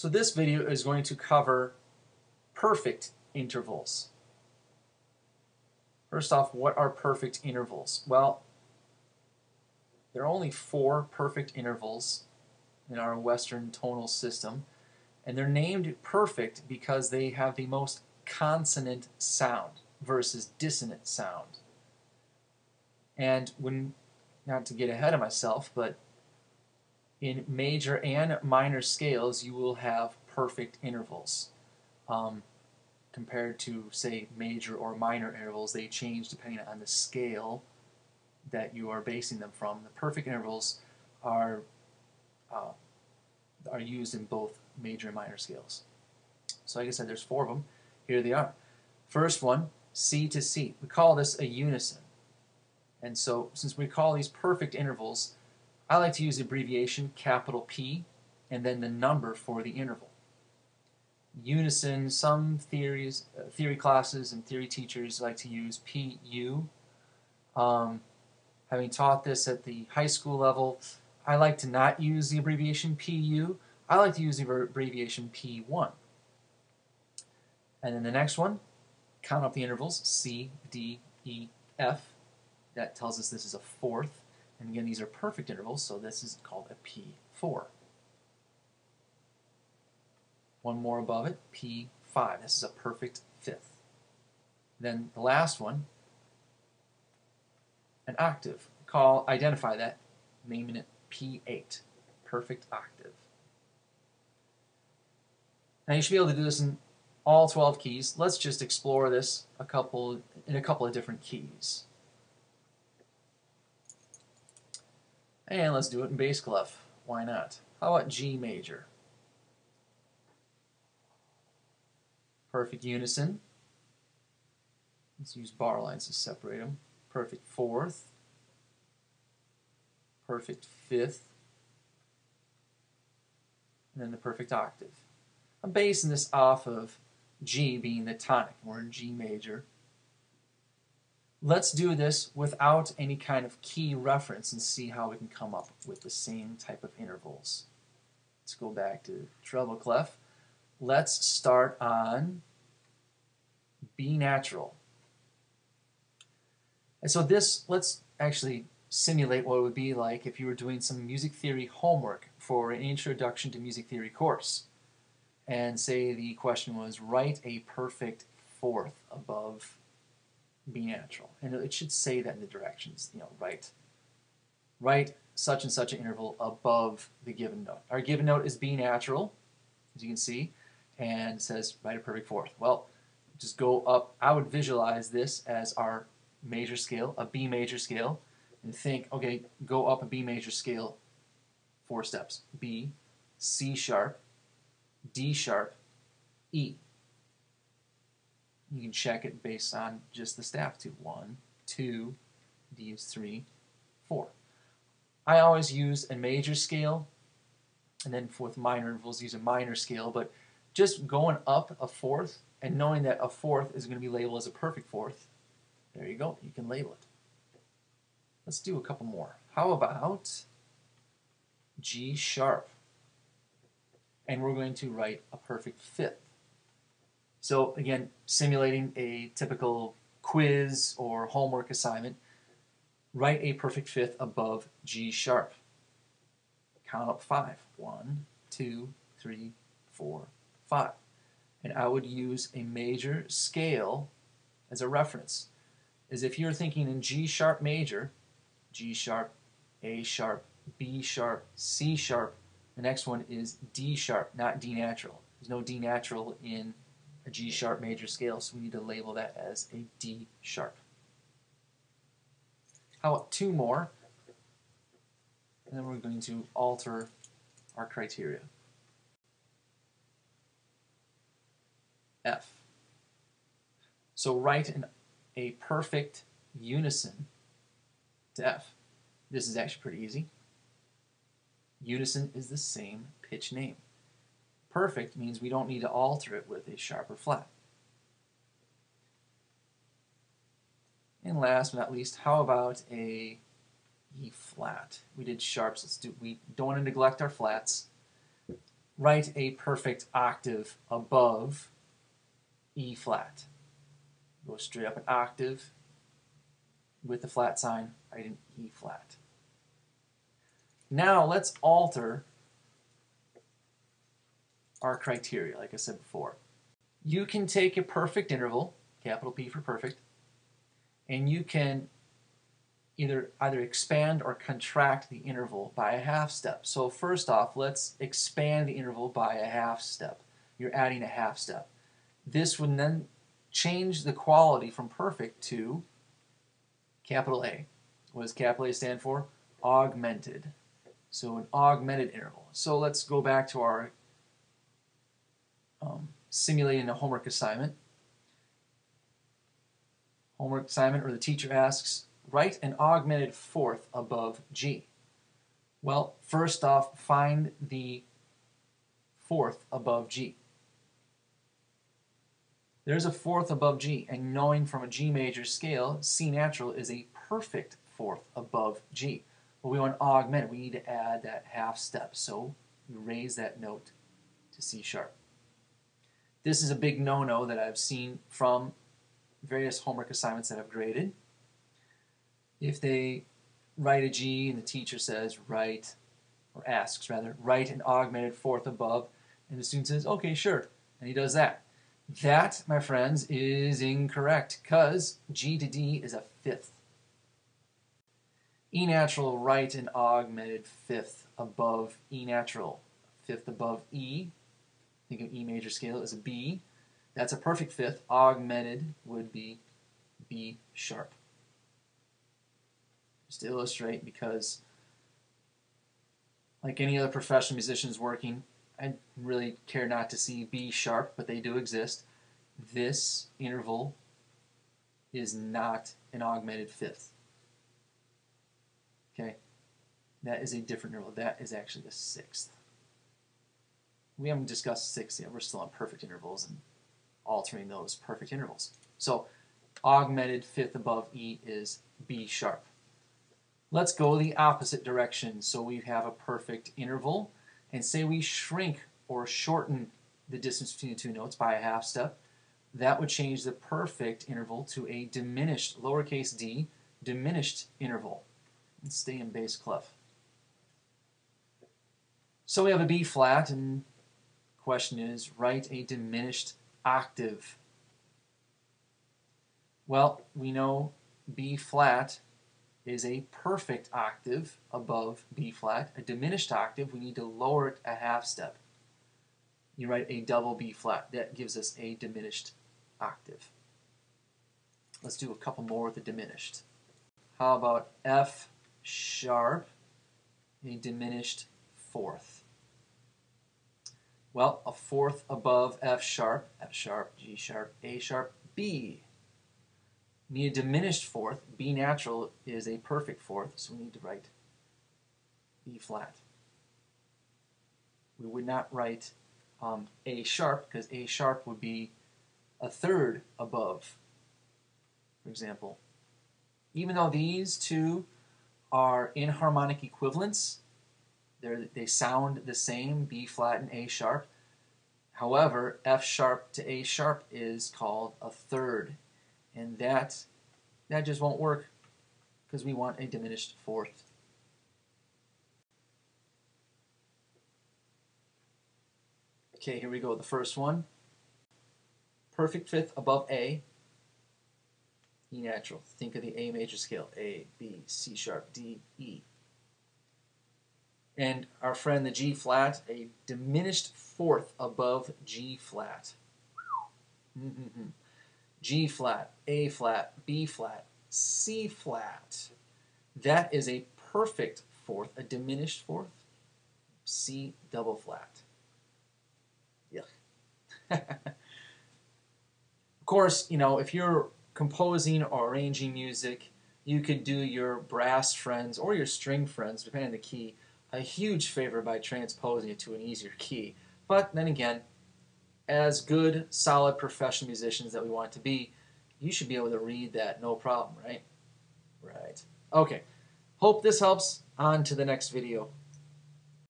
So this video is going to cover perfect intervals. First off, what are perfect intervals? Well, there are only 4 perfect intervals in our Western tonal system, and they're named perfect because they have the most consonant sound versus dissonant sound. And not to get ahead of myself, but in major and minor scales, you will have perfect intervals. Compared to, say, major or minor intervals, they change depending on the scale that you are basing them from. The perfect intervals are used in both major and minor scales. So like I said, there's 4 of them. Here they are. First one, C to C. We call this a unison. And so since we call these perfect intervals, I like to use the abbreviation capital P and then the number for the interval. Unison, some theory classes and theory teachers like to use PU. Having taught this at the high school level, I like to not use the abbreviation PU. I like to use the abbreviation P1. And then the next one, count up the intervals, C, D, E, F. That tells us this is a 4th. And again, these are perfect intervals, so this is called a P4. One more above it, P5. This is a perfect 5th. Then the last one, an octave. Identify that, naming it P8, perfect octave. Now you should be able to do this in all 12 keys. Let's just explore this in a couple of different keys. And let's do it in bass clef. Why not? How about G major? Perfect unison. Let's use bar lines to separate them. Perfect 4th. Perfect 5th. And then the perfect octave. I'm basing this off of G being the tonic. We're in G major. Let's do this without any kind of key reference and see how we can come up with the same type of intervals. Let's go back to treble clef. Let's start on B natural. And so let's actually simulate what it would be like if you were doing some music theory homework for an introduction to music theory course. And say the question was, write a perfect 4th above B natural. And it should say that in the directions, write such and such an interval above the given note. Our given note is B natural, as you can see, and it says write a perfect 4th. Well, just go up. I would visualize this as our major scale, a B major scale, and think, okay, go up a B major scale 4 steps. B, C sharp, D sharp, E. You can check it based on just the staff too. 1, 2, D is 3, 4. I always use a major scale, and then with minor intervals use a minor scale, but just going up a 4th and knowing that a 4th is going to be labeled as a perfect 4th, there you go, you can label it. Let's do a couple more. How about G sharp? And we're going to write a perfect 5th. So again, simulating a typical quiz or homework assignment, write a perfect 5th above G sharp. Count up 5. 1, 2, 3, 4, 5. And I would use a major scale as a reference. As if you're thinking in G sharp major, G sharp, A sharp, B sharp, C sharp. The next one is D sharp, not D natural. There's no D natural in a G sharp major scale, so we need to label that as a D sharp. How about 2 more? And then we're going to alter our criteria. F. So write a perfect unison to F. This is actually pretty easy. Unison is the same pitch name. Perfect means we don't need to alter it with a sharp or flat. And last but not least, how about a E flat? We did sharps. We don't want to neglect our flats. write a perfect octave above E flat. Go straight up an octave with the flat sign, write an E flat. Now let's alter our criteria, like I said before. You can take a perfect interval, capital P for perfect, and you can either expand or contract the interval by a half step. So first off, let's expand the interval by a half step. You're adding a half step. This would then change the quality from perfect to capital A. What does capital A stand for? Augmented. So an augmented interval. So let's go back to our simulating a homework assignment. Homework assignment where the teacher asks, write an augmented fourth above G. Well, first off, find the fourth above G. There's a fourth above G, and knowing from a G major scale, C natural is a perfect fourth above G. But we want to augment it. We need to add that half step. So we raise that note to C sharp. This is a big no-no that I've seen from various homework assignments that I've graded. If they write a G and the teacher says write, or asks rather, write an augmented fourth above, and the student says, okay, sure, and he does that. That, my friends, is incorrect, because G to D is a fifth. E natural, write an augmented fifth above E natural. Fifth above E, think of E major scale as a B. That's a perfect fifth. Augmented would be B sharp. Just to illustrate, because like any other professional musicians working, I really care not to see B sharp, but they do exist. This interval is not an augmented fifth. Okay? That is a different interval. That is actually the sixth. We haven't discussed sixth yet. We're still on perfect intervals and altering those perfect intervals. So augmented fifth above E is B sharp. Let's go the opposite direction. So we have a perfect interval, and say we shrink or shorten the distance between the two notes by a half step. That would change the perfect interval to a diminished, lowercase d, diminished interval. Let's stay in bass clef. So we have a B flat, and the question is, write a diminished octave. Well, we know B flat is a perfect octave above B flat. A diminished octave, we need to lower it a half step. You write a double B flat. That gives us a diminished octave. Let's do a couple more with the diminished. How about F sharp, a diminished fourth? Well, a fourth above F sharp, G sharp, A sharp, B. We need a diminished fourth. B natural is a perfect fourth, so we need to write B flat. We would not write A sharp, because A sharp would be a third above, for example. Even though these two are inharmonic equivalents, they sound the same, B flat and A sharp. However, F sharp to A sharp is called a third, and that just won't work because we want a diminished fourth. Okay, here we go. The first one. Perfect fifth above A. E natural. Think of the A major scale. A, B, C sharp, D, E. And our friend the G flat, a diminished fourth above G flat. G flat, A flat, B flat, C flat. That is a perfect fourth, a diminished fourth. C double flat. Yuck. Of course, you know, if you're composing or arranging music, you could do your brass friends or your string friends, depending on the key, a huge favor by transposing it to an easier key. But then again, as good, solid professional musicians that we want to be, you should be able to read that no problem, right? Right. Okay. Hope this helps. On to the next video.